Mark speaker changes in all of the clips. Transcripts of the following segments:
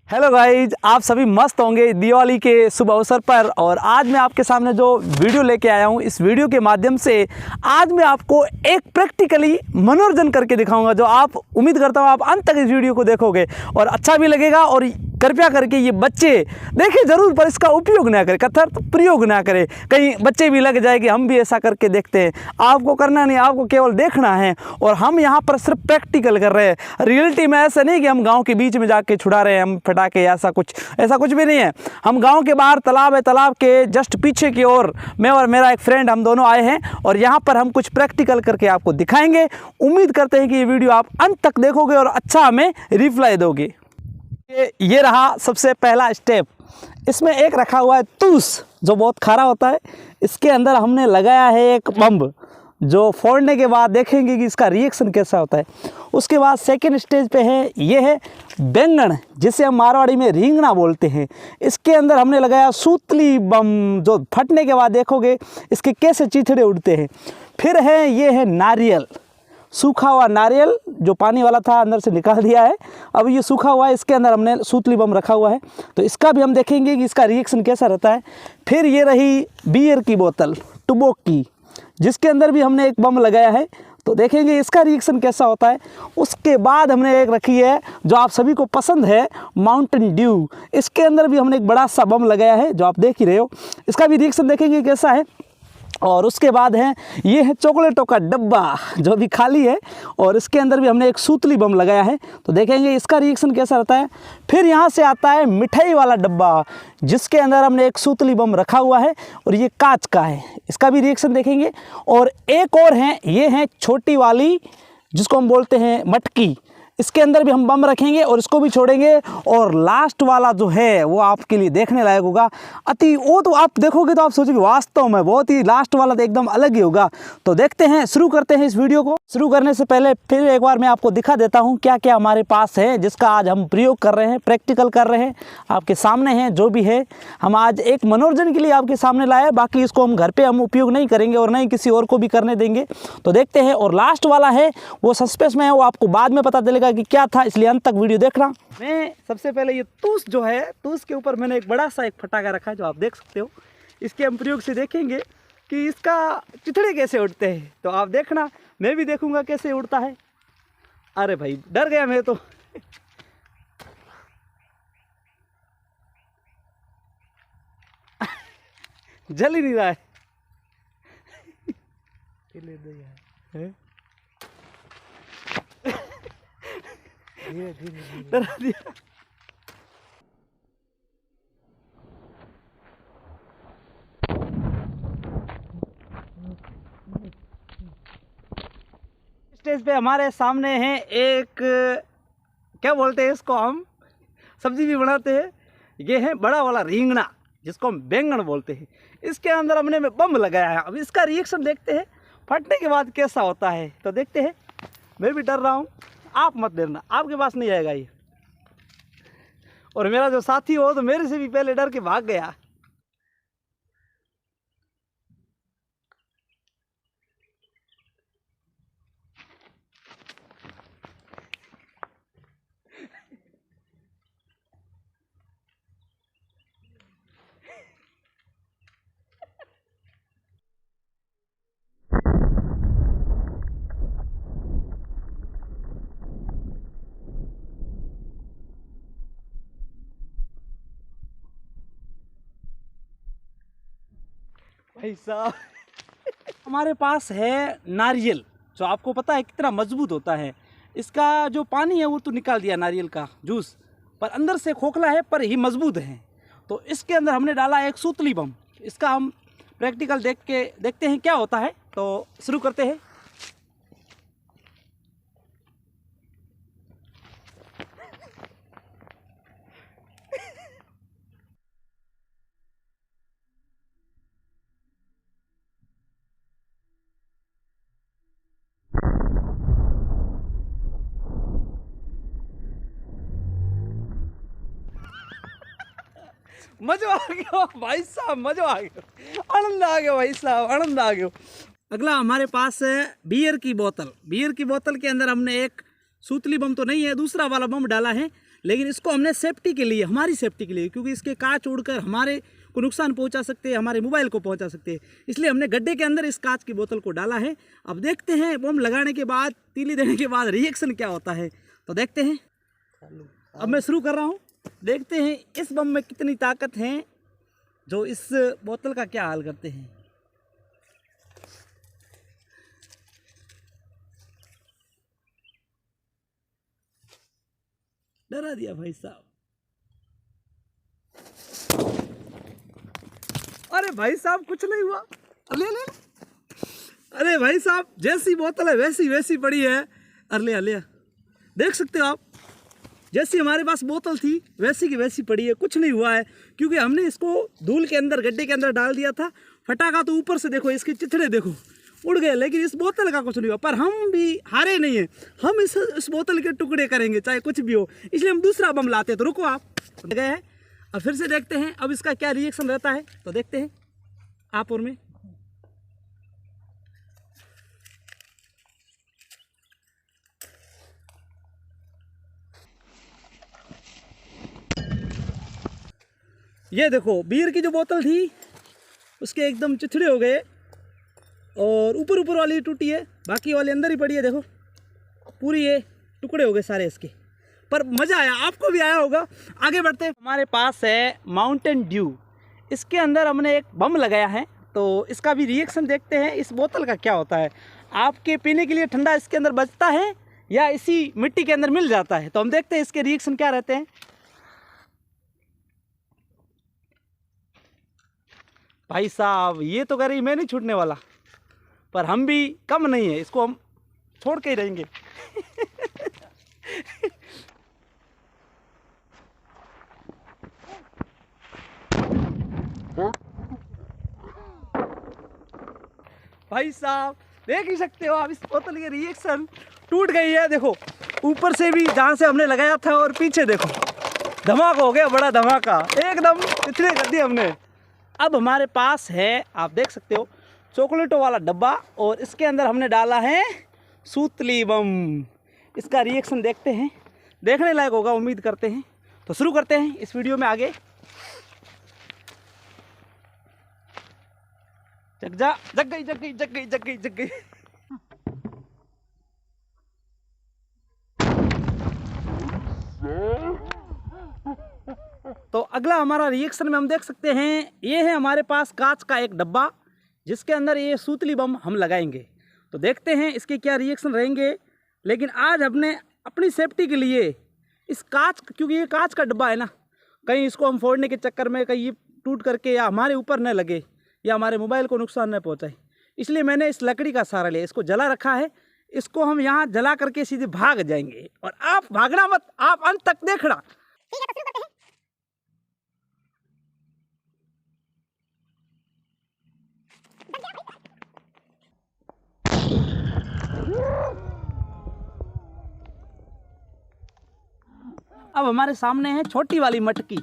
Speaker 1: Hello guys, आप सभी मस्त होंगे दिवाली के शुभ अवसर पर। और आज मैं आपके सामने जो वीडियो लेके आया हूँ, इस वीडियो के माध्यम से आज मैं आपको एक प्रैक्टिकली मनोरंजन करके दिखाऊंगा, जो आप उम्मीद करता हूँ आप अंत तक इस वीडियो को देखोगे और अच्छा भी लगेगा। और कृपया करके ये बच्चे देखें जरूर, पर इसका उपयोग ना करें, कथर्थ प्रयोग ना करें। कहीं बच्चे भी लग जाए कि हम भी ऐसा करके देखते हैं। आपको करना नहीं, आपको केवल देखना है। और हम यहाँ पर सिर्फ प्रैक्टिकल कर रहे हैं। रियलिटी में ऐसा नहीं कि हम गाँव के बीच में जाके छुड़ा रहे हैं हम के ऐसा कुछ भी नहीं है। हम गांव के बाहर तालाब है, तालाब के जस्ट पीछे की ओर मैं और मेरा एक फ्रेंड हम दोनों आए हैं और यहां पर हम कुछ प्रैक्टिकल करके आपको दिखाएंगे। उम्मीद करते हैं कि ये वीडियो आप अंत तक देखोगे और अच्छा हमें रिप्लाई दोगे। ये रहा सबसे पहला स्टेप। इसमें एक रखा हुआ है तूस, जो बहुत खारा होता है। इसके अंदर हमने लगाया है एक बम, जो फोड़ने के बाद देखेंगे कि इसका रिएक्शन कैसा होता है। उसके बाद सेकेंड स्टेज पे है, ये है बैंगन, जिसे हम मारवाड़ी में रींगना बोलते हैं। इसके अंदर हमने लगाया सूतली बम, जो फटने के बाद देखोगे इसके कैसे चिथड़े उड़ते हैं। फिर है ये है नारियल, सूखा हुआ नारियल जो पानी वाला था अंदर से निकाल दिया है, अब ये सूखा हुआ है। इसके अंदर हमने सूतली बम रखा हुआ है, तो इसका भी हम देखेंगे कि इसका रिएक्शन कैसा रहता है। फिर ये रही बियर की बोतल, टुबोक की, जिसके अंदर भी हमने एक बम लगाया है, तो देखेंगे इसका रिएक्शन कैसा होता है। उसके बाद हमने एक रखी है जो आप सभी को पसंद है, माउंटेन ड्यू। इसके अंदर भी हमने एक बड़ा सा बम लगाया है, जो आप देख ही रहे हो। इसका भी रिएक्शन देखेंगे कैसा है। और उसके बाद है ये है चॉकलेटों का डब्बा, जो भी खाली है, और इसके अंदर भी हमने एक सूतली बम लगाया है, तो देखेंगे इसका रिएक्शन कैसा रहता है। फिर यहाँ से आता है मिठाई वाला डब्बा, जिसके अंदर हमने एक सूतली बम रखा हुआ है और ये कांच का है, इसका भी रिएक्शन देखेंगे। और एक और है, ये है छोटी वाली, जिसको हम बोलते हैं मटकी। इसके अंदर भी हम बम रखेंगे और इसको भी छोड़ेंगे। और लास्ट वाला जो है वो आपके लिए देखने लायक होगा। वो तो आप देखोगे तो आप सोचोगे वास्तव में बहुत ही लास्ट वाला तो एकदम अलग ही होगा। तो देखते हैं, शुरू करते हैं इस वीडियो को। शुरू करने से पहले फिर एक बार मैं आपको दिखा देता हूँ क्या क्या हमारे पास है, जिसका आज हम प्रयोग कर रहे हैं, प्रैक्टिकल कर रहे हैं। आपके सामने हैं जो भी है, हम आज एक मनोरंजन के लिए आपके सामने लाए। बाकी इसको हम घर पर हम उपयोग नहीं करेंगे और नहीं किसी और को भी करने देंगे। तो देखते हैं। और लास्ट वाला है वो सस्पेंस में है, वो आपको बाद में पता चलेगा कि क्या था, इसलिए अंत तक वीडियो देखना। मैं सबसे पहले ये तूस जो है, तूस के ऊपर मैंने एक बड़ा सा एक फटाका रखा है, जो आप देख सकते हो। इसके हम प्रयोग से देखेंगे कि इसका चिथड़े कैसे उड़ते हैं। तो आप देखना, मैं भी देखूंगा कैसे उड़ता है। अरे भाई डर गया मैं तो। जल ही नहीं रहा है। डरा दिया। स्टेज पे हमारे सामने है एक, क्या बोलते हैं इसको, हम सब्जी भी बनाते हैं। ये है बड़ा वाला रींगना, जिसको हम बैंगन बोलते हैं। इसके अंदर हमने बम लगाया है। अब इसका रिएक्शन देखते हैं फटने के बाद कैसा होता है। तो देखते हैं। मैं भी डर रहा हूँ, आप मत डरना, आपके पास नहीं आएगा ये। और मेरा जो साथी हो तो मेरे से भी पहले डर के भाग गया। भाई साहब, हमारे पास है नारियल, जो आपको पता है कितना मजबूत होता है। इसका जो पानी है वो तो निकाल दिया, नारियल का जूस, पर अंदर से खोखला है पर ही मजबूत है। तो इसके अंदर हमने डाला एक सूतली बम। इसका हम प्रैक्टिकल देखते हैं क्या होता है। तो शुरू करते हैं। मजा आ गया भाई साहब, मजा आ गया, आनंद आ गया भाई साहब, आनंद आ गया। अगला हमारे पास है बियर की बोतल। बियर की बोतल के अंदर हमने एक सूतली बम तो नहीं है, दूसरा वाला बम डाला है, लेकिन इसको हमने सेफ्टी के लिए, हमारी सेफ्टी के लिए, क्योंकि इसके कांच उड़कर हमारे को नुकसान पहुंचा सकते हैं, हमारे मोबाइल को पहुंचा सकते हैं, इसलिए हमने गड्ढे के अंदर इस कांच की बोतल को डाला है। अब देखते हैं बम लगाने के बाद, तीली देने के बाद रिएक्शन क्या होता है, तो देखते हैं। अब मैं शुरू कर रहा हूँ, देखते हैं इस बम में कितनी ताकत है जो इस बोतल का क्या हाल करते हैं। डरा दिया भाई साहब। अरे भाई साहब कुछ नहीं हुआ, ले ले। अरे भाई साहब जैसी बोतल है वैसी पड़ी है। अरे ले, देख सकते हो आप, जैसी हमारे पास बोतल थी वैसी की वैसी पड़ी है, कुछ नहीं हुआ है, क्योंकि हमने इसको धूल के अंदर, गड्ढे के अंदर डाल दिया था। फटाका तो ऊपर से देखो, इसके चिथड़े देखो उड़ गए, लेकिन इस बोतल का कुछ नहीं हुआ। पर हम भी हारे नहीं हैं, हम इस बोतल के टुकड़े करेंगे चाहे कुछ भी हो, इसलिए हम दूसरा बम लाते हैं। तो रुको, आप गए हैं, अब फिर से देखते हैं अब इसका क्या रिएक्शन रहता है, तो देखते हैं आप और मैं। ये देखो, बीयर की जो बोतल थी उसके एकदम चिथड़े हो गए और ऊपर वाली टूटी है, बाकी वाली अंदर ही पड़ी है। देखो पूरी ये टुकड़े हो गए सारे इसके, पर मज़ा आया, आपको भी आया होगा। आगे बढ़ते हैं। हमारे पास है माउंटेन ड्यू, इसके अंदर हमने एक बम लगाया है, तो इसका भी रिएक्शन देखते हैं इस बोतल का क्या होता है। आपके पीने के लिए ठंडा इसके अंदर बचता है या इसी मिट्टी के अंदर मिल जाता है, तो हम देखते हैं इसके रिएक्शन क्या रहते हैं। भाई साहब ये तो कह रही मैं नहीं छूटने वाला, पर हम भी कम नहीं है, इसको हम छोड़ के ही रहेंगे। भाई साहब देख ही सकते हो आप, इस बोतल की रिएक्शन टूट गई है। देखो ऊपर से भी जहाँ से हमने लगाया था, और पीछे देखो धमाका हो गया, बड़ा धमाका, एकदम इतने कर दिए हमने। अब हमारे पास है, आप देख सकते हो, चॉकलेटों वाला डब्बा, और इसके अंदर हमने डाला है सूतली बम। इसका रिएक्शन देखते हैं, देखने लायक होगा उम्मीद करते हैं। तो शुरू करते हैं इस वीडियो में आगे। जग गई। तो अगला हमारा रिएक्शन में हम देख सकते हैं, ये है हमारे पास कांच का एक डब्बा, जिसके अंदर ये सूतली बम हम लगाएंगे। तो देखते हैं इसके क्या रिएक्शन रहेंगे। लेकिन आज हमने अपनी सेफ्टी के लिए इस कांच, क्योंकि ये कांच का डब्बा है ना, कहीं इसको हम फोड़ने के चक्कर में कहीं ये टूट करके या हमारे ऊपर न लगे या हमारे मोबाइल को नुकसान न पहुंचाए, इसलिए मैंने इस लकड़ी का सहारा लिया, इसको जला रखा है। इसको हम यहाँ जला करके सीधे भाग जाएंगे, और आप भागना मत, आप अंत तक देखना। अब हमारे सामने है छोटी वाली मटकी,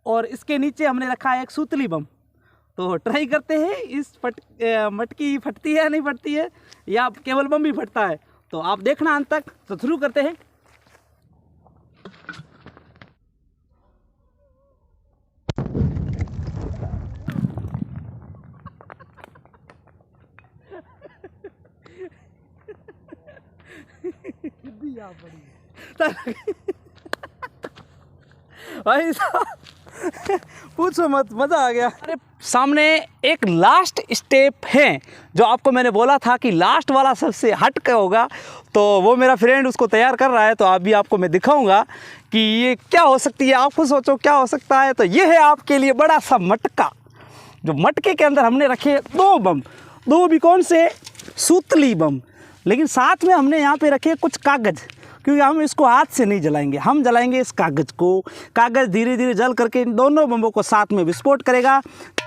Speaker 1: और इसके नीचे हमने रखा है एक सूतली बम। तो ट्राई करते हैं इस मटकी फटती है या नहीं फटती है, या केवल बम भी फटता है, तो आप देखना अंत तक। तो शुरू करते हैं। भाई साहब पूछो मत, मज़ा आ गया। अरे सामने एक लास्ट स्टेप है, जो आपको मैंने बोला था कि लास्ट वाला सबसे हट के होगा, तो वो मेरा फ्रेंड उसको तैयार कर रहा है। तो अभी आपको मैं दिखाऊंगा कि ये क्या हो सकती है। आप खुद सोचो क्या हो सकता है। तो ये है आपके लिए बड़ा सा मटका, जो मटके के अंदर हमने रखे 2 बम, 2 भी कौन से, सूतली बम। लेकिन साथ में हमने यहाँ पे रखे कुछ कागज़, क्योंकि हम इसको हाथ से नहीं जलाएंगे, हम जलाएंगे इस कागज़ को। कागज़ धीरे धीरे जल करके इन दोनों बमों को साथ में विस्फोट करेगा,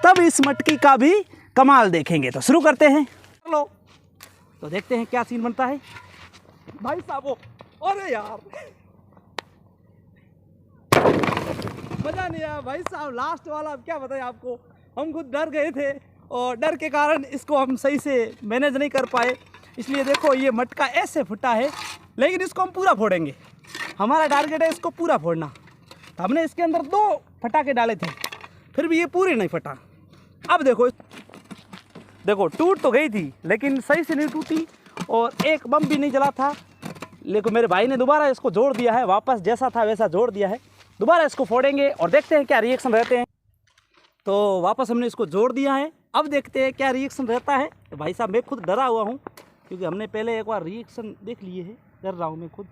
Speaker 1: तब इस मटकी का भी कमाल देखेंगे। तो शुरू करते हैं। चलो तो देखते हैं क्या सीन बनता है। भाई साहब, अरे यार मज़ा नहीं आया भाई साहब, लास्ट वाला अब क्या बताएं आपको। हम खुद डर गए थे, और डर के कारण इसको हम सही से मैनेज नहीं कर पाए। इसलिए देखो ये मटका ऐसे फुटा है, लेकिन इसको हम पूरा फोड़ेंगे। हमारा टारगेट है इसको पूरा फोड़ना। तो हमने इसके अंदर 2 फटाके डाले थे, फिर भी ये पूरी नहीं फटा। अब देखो टूट तो गई थी लेकिन सही से नहीं टूटी और एक बम भी नहीं जला था। लेकिन मेरे भाई ने दोबारा इसको जोड़ दिया है, वापस जैसा था वैसा जोड़ दिया है। दोबारा इसको फोड़ेंगे और देखते हैं क्या रिएक्शन रहते हैं। तो वापस हमने इसको जोड़ दिया है, अब देखते हैं क्या रिएक्शन रहता है। तो भाई साहब मैं खुद डरा हुआ हूँ क्योंकि हमने पहले एक बार रिएक्शन देख लिए है, डर रहा हूँ मैं खुद।